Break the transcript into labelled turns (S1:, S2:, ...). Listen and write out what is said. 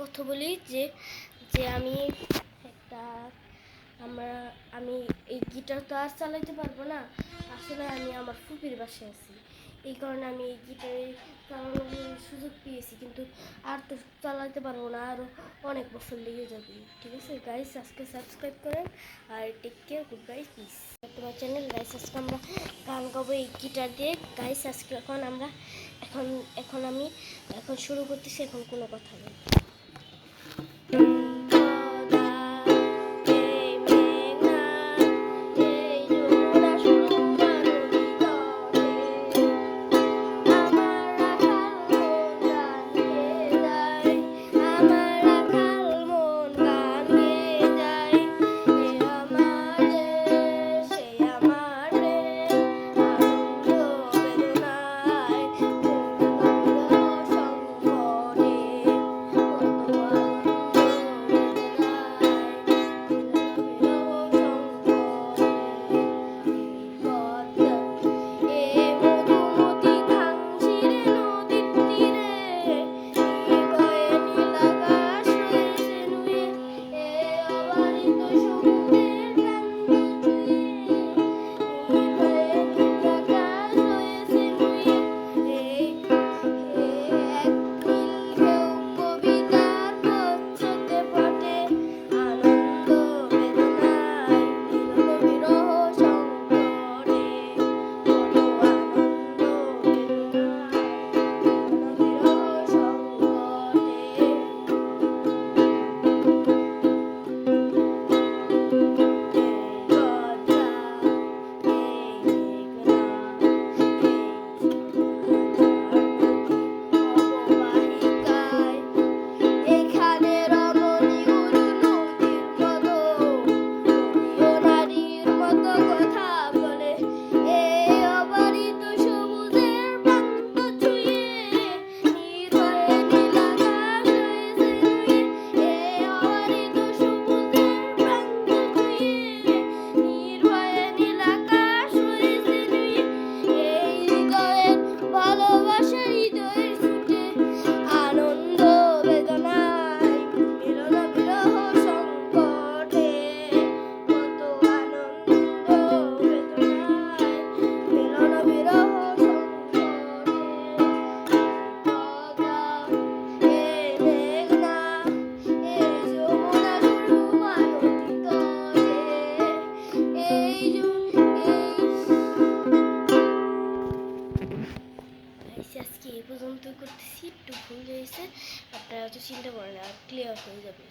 S1: কথা বলি যে যে আমি একটা আমি এই গিটার তো আর চালাইতে পারবো না। আসলে আমি আমার ফুপির বাসায় আছি, এই কারণে আমি এই গিটারে চালানোর সুযোগ পেয়েছি, কিন্তু আর তো চালাতে পারবো না, আরও অনেক বছর লেগে যাবে। ঠিক আছে গাইস, আজকে সাবস্ক্রাইব করেন আর take care, good bye, peace. তোমার চ্যানেল গাইস, আজকে আমরা গান গাবো এই গিটার দিয়ে। গাইস আজকে এখন আমি শুরু করতেছি, এখন কোনো কথা নেই। আজকে এই পর্যন্ত করতেছি, একটু ভুল হয়েছে, আপনারা তো চিন্তা করেন, আর ক্লিয়ার হয়ে যাবে।